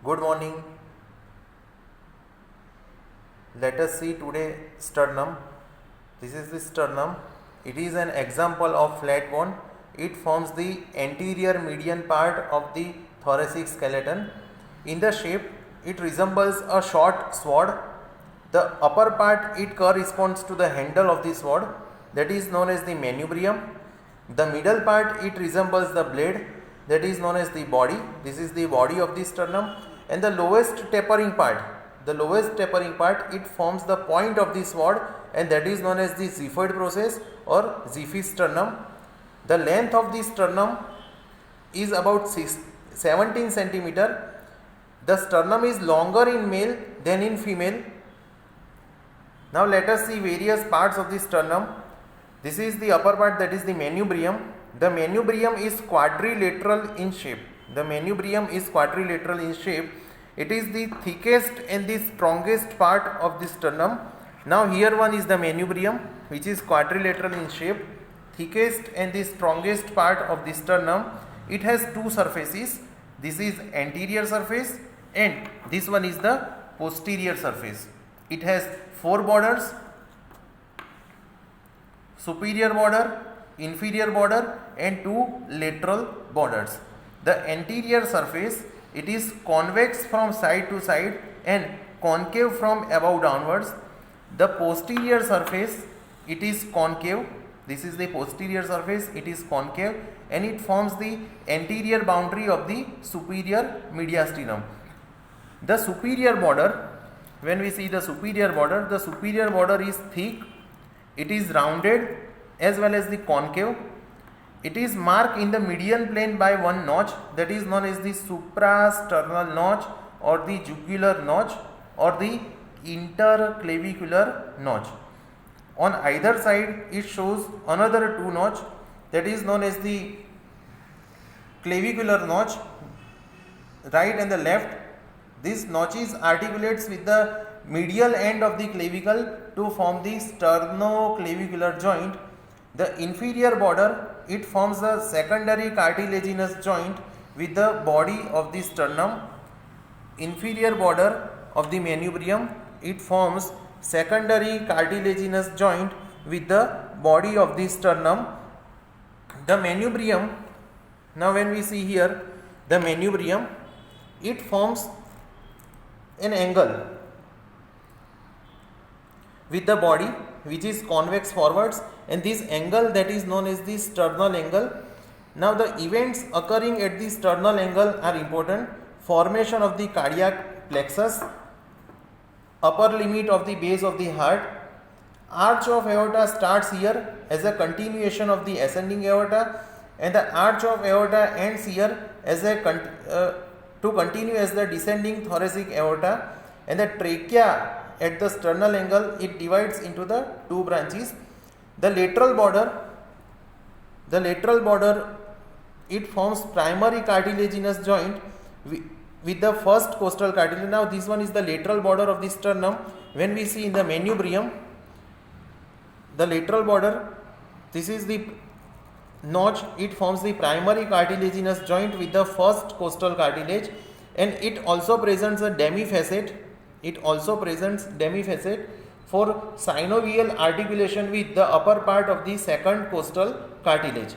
Good morning. Let us see today sternum. This is the sternum. It is an example of flat bone. It forms the anterior median part of the thoracic skeleton. In the shape, it resembles a short sword. The upper part, it corresponds to the handle of the sword, that is known as the manubrium. The middle part, it resembles the blade, that is known as the body. This is the body of the sternum. And the lowest tapering part, it forms the point of the sword, and that is known as the xiphoid process or xiphisternum. The length of the sternum is about 17 centimeter. The sternum is longer in male than in female. Now let us see various parts of the sternum. This is the upper part, that is the manubrium. The manubrium is quadrilateral in shape. It is the thickest and the strongest part of the sternum. Now here one is the manubrium, which is quadrilateral in shape, thickest and the strongest part of the sternum. It has two surfaces. This is anterior surface and this one is the posterior surface. It has four borders: superior border, inferior border and two lateral borders. The anterior surface, it is convex from side to side and concave from above downwards. The posterior surface, it is concave. This is the posterior surface, it is concave and it forms the anterior boundary of the superior mediastinum. The superior border, when we see the superior border is thick, it is rounded as well as the concave. It is marked in the median plane by one notch, that is known as the suprasternal notch or the jugular notch or the interclavicular notch. On either side it shows another two notch, that is known as the clavicular notch, right and the left. This notches articulates with the medial end of the clavicle to form the sternoclavicular joint. The inferior border, it forms the secondary cartilaginous joint with the body of the sternum. Inferior border of the manubrium, it forms secondary cartilaginous joint with the body of the sternum. The manubrium, now when we see here the manubrium, it forms an angle with the body which is convex forwards, and this angle, that is known as the sternal angle. Now the events occurring at the sternal angle are important: formation of the cardiac plexus, upper limit of the base of the heart. Arch of aorta starts here as a continuation of the ascending aorta, and the arch of aorta ends here as to continue as the descending thoracic aorta. And the trachea at the sternal angle, it divides into the two branches. The lateral border, it forms primary cartilaginous joint with the first costal cartilage. Now this one is the lateral border of the sternum. When we see in the manubrium, the lateral border, this is the notch, it forms the primary cartilaginous joint with the first costal cartilage, and it also presents a demifacet. For synovial articulation with the upper part of the second costal cartilage.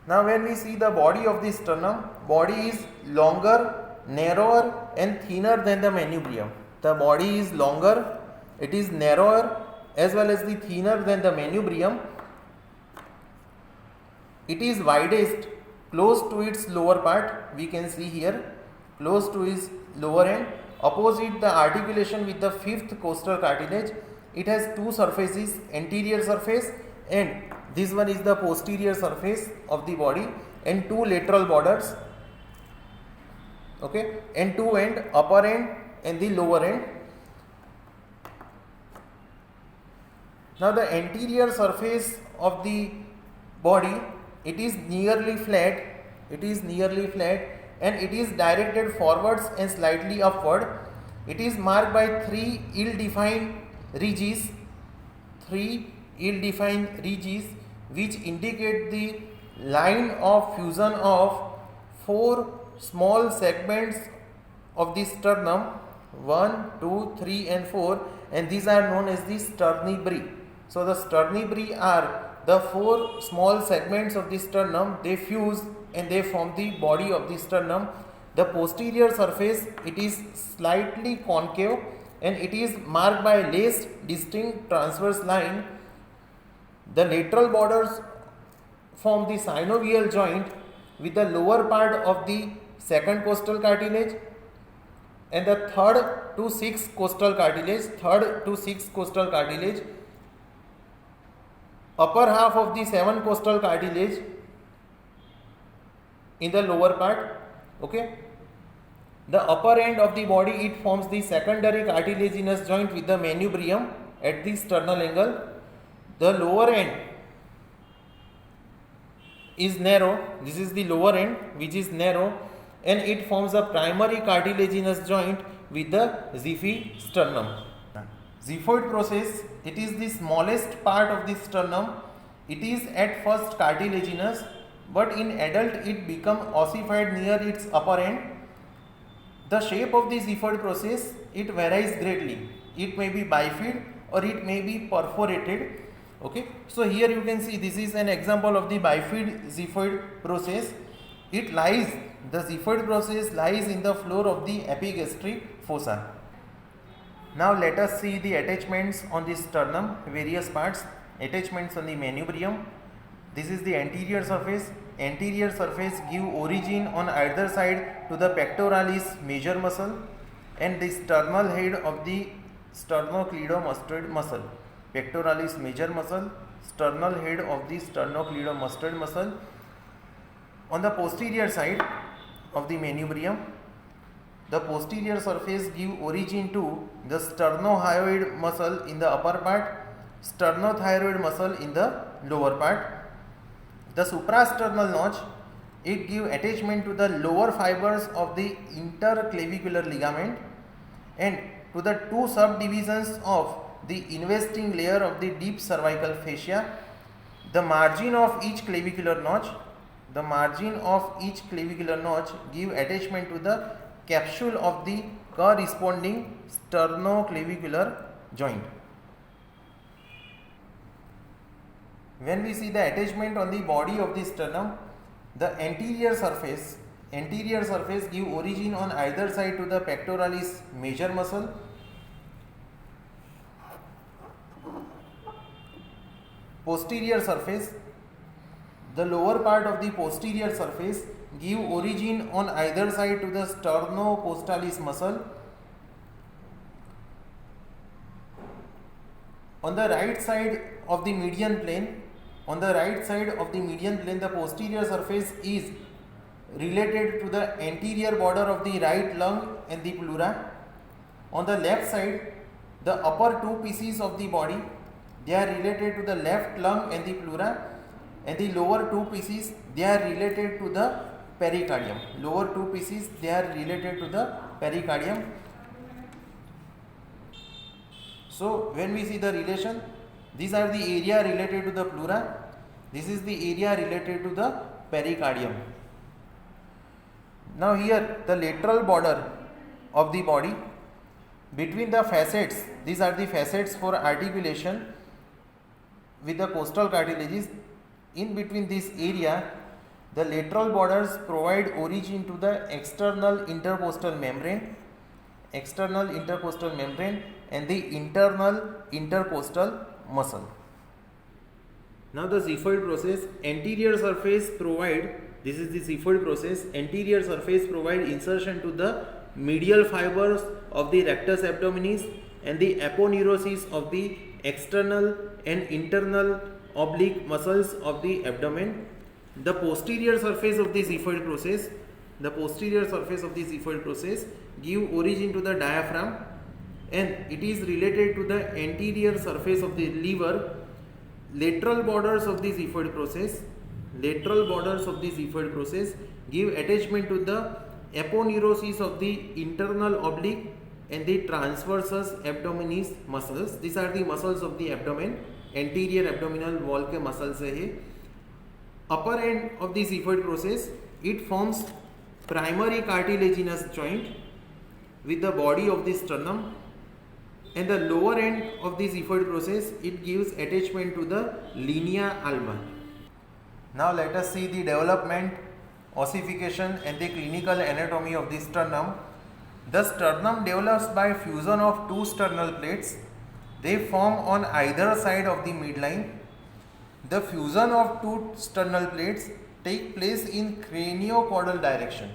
Now when we see the body of the sternum, body is longer, narrower and thinner than the manubrium. The body is longer, it is narrower as well as the thinner than the manubrium. It is widest close to its lower part, we can see here, close to its lower end, opposite the articulation with the fifth costal cartilage. It has two surfaces, anterior surface and this one is the posterior surface of the body, and two lateral borders, okay, and two end, upper end and the lower end. Now the anterior surface of the body, it is nearly flat and it is directed forwards and slightly upward. It is marked by three ill-defined ridges which indicate the line of fusion of 4 small segments of the sternum, 1, 2, 3 and 4, and these are known as the sternebrae. So the sternebrae are the 4 small segments of the sternum. They fuse and they form the body of the sternum. The posterior surface, it is slightly concave and it is marked by a less distinct transverse line. The lateral borders form the synovial joint with the lower part of the second costal cartilage and the third to sixth costal cartilage, upper half of the 7 costal cartilage in the lower part. Okay. The upper end of the body, it forms the secondary cartilaginous joint with the manubrium at the sternal angle. The lower end is narrow. This is the lower end which is narrow, and it forms a primary cartilaginous joint with the xiphi sternum. Xiphoid process, it is the smallest part of the sternum. It is at first cartilaginous, but in adult it becomes ossified near its upper end. The shape of the xiphoid process, it varies greatly. It may be bifid or it may be perforated. Okay, so here you can see this is an example of the bifid xiphoid process. The xiphoid process lies in the floor of the epigastric fossa. Now let us see the attachments on the sternum, various parts. Attachments on the manubrium. This is the anterior surface. Anterior surface give origin on either side to the pectoralis major muscle and the sternal head of the sternocleidomastoid muscle. Pectoralis major muscle, sternal head of the sternocleidomastoid muscle. On the posterior side of the manubrium, the posterior surface give origin to the sternohyoid muscle in the upper part, sternothyroid muscle in the lower part. The suprasternal notch, it give attachment to the lower fibers of the interclavicular ligament and to the 2 subdivisions of the investing layer of the deep cervical fascia. The margin of each clavicular notch give attachment to the capsule of the corresponding sternoclavicular joint. When we see the attachment on the body of the sternum, the anterior surface give origin on either side to the pectoralis major muscle. Posterior surface, the lower part of the posterior surface give origin on either side to the sternocostalis muscle. On the right side of the median plane, the posterior surface is related to the anterior border of the right lung and the pleura. On the left side, the upper 2 pieces of the body, they are related to the left lung and the pleura, and the lower 2 pieces, they are related to the pericardium. So when we see the relation, these are the area related to the pleura, this is the area related to the pericardium. Now here the lateral border of the body, between the facets, these are the facets for articulation with the costal cartilages. In between this area, the lateral borders provide origin to the external intercostal membrane and the internal intercostal muscle. Now the xiphoid process, anterior surface provide, this is the xiphoid process, anterior surface provide insertion to the medial fibers of the rectus abdominis and the aponeurosis of the external and internal oblique muscles of the abdomen. The posterior surface of the xiphoid process give origin to the diaphragm and it is related to the anterior surface of the liver. Lateral borders of the xiphoid process give attachment to the aponeurosis of the internal oblique and the transversus abdominis muscles. These are the muscles of the abdomen, anterior abdominal wall के muscles है. Upper end of the xiphoid process, it forms primary cartilaginous joint with the body of the sternum, and the lower end of the xiphoid process, it gives attachment to the linea alba. Now let us see the development, ossification and the clinical anatomy of the sternum. The sternum develops by fusion of two sternal plates. They form on either side of the midline. The fusion of two sternal plates take place in craniocaudal direction.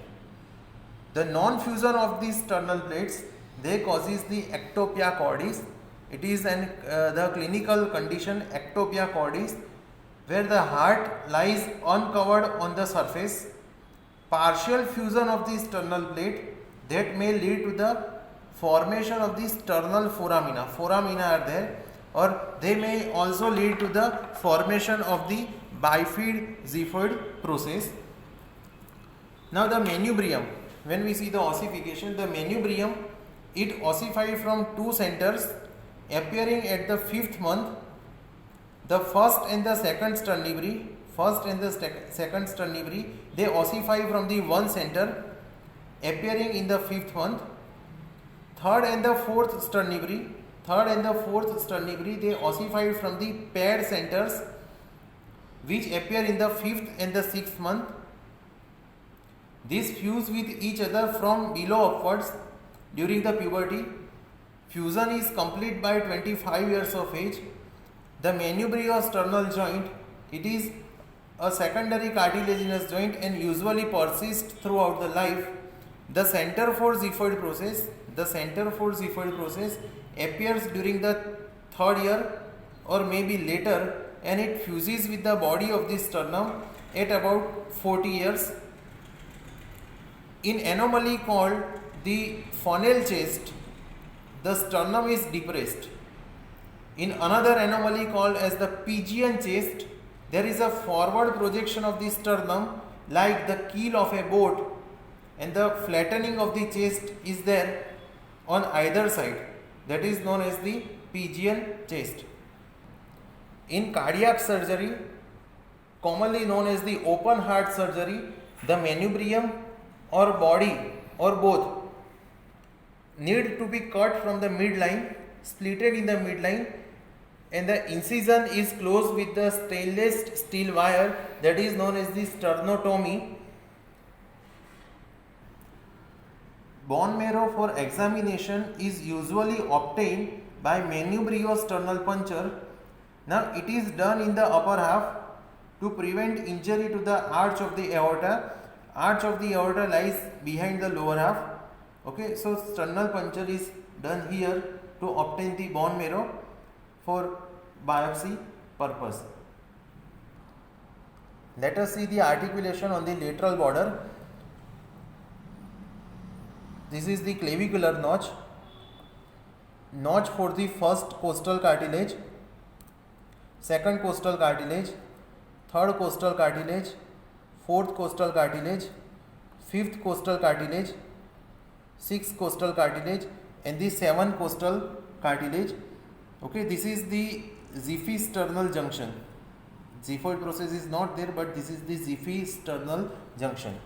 The non-fusion of these sternal plates, they causes the ectopia cordis. It is the clinical condition ectopia cordis, where the heart lies uncovered on the surface. Partial fusion of the sternal plate, that may lead to the formation of the sternal foramina. Foramina are there, or they may also lead to the formation of the bifid xiphoid process. Now the manubrium, when we see the ossification, the manubrium, it ossifies from two centers appearing at the 5th month. The first and the second sternivori, they ossify from the one center appearing in the 5th month. Third and the fourth sternivori, they ossify from the paired centers which appear in the 5th and the 6th month. These fuse with each other from below upwards during the puberty. Fusion is complete by 25 years of age. The manubriosternal joint, it is a secondary cartilaginous joint and usually persists throughout the life. The center for xiphoid process, appears during the 3rd year or maybe later, and it fuses with the body of the sternum at about 40 years. In anomaly called the funnel chest, the sternum is depressed. In another anomaly called as the pigeon chest, there is a forward projection of the sternum like the keel of a boat, and the flattening of the chest is there on either side. That is known as the pigeon chest. In cardiac surgery, commonly known as the open heart surgery, the manubrium or body or both need to be cut from the midline, slitted in the midline, and the incision is closed with the stainless steel wire, that is known as the sternotomy. Bone marrow for examination is usually obtained by manubriosternal puncture. Now it is done in the upper half to prevent injury to the arch of the aorta. Arch of the aorta lies behind the lower half. Okay, so sternal puncture is done here to obtain the bone marrow for biopsy purpose. Let us see the articulation on the lateral border. This is the clavicular notch for the first costal cartilage, second costal cartilage, third costal cartilage, fourth costal cartilage, fifth costal cartilage, sixth costal cartilage, and the seventh costal cartilage. Okay, this is the xiphisternal junction. Xiphoid process is not there, but this is the xiphisternal junction.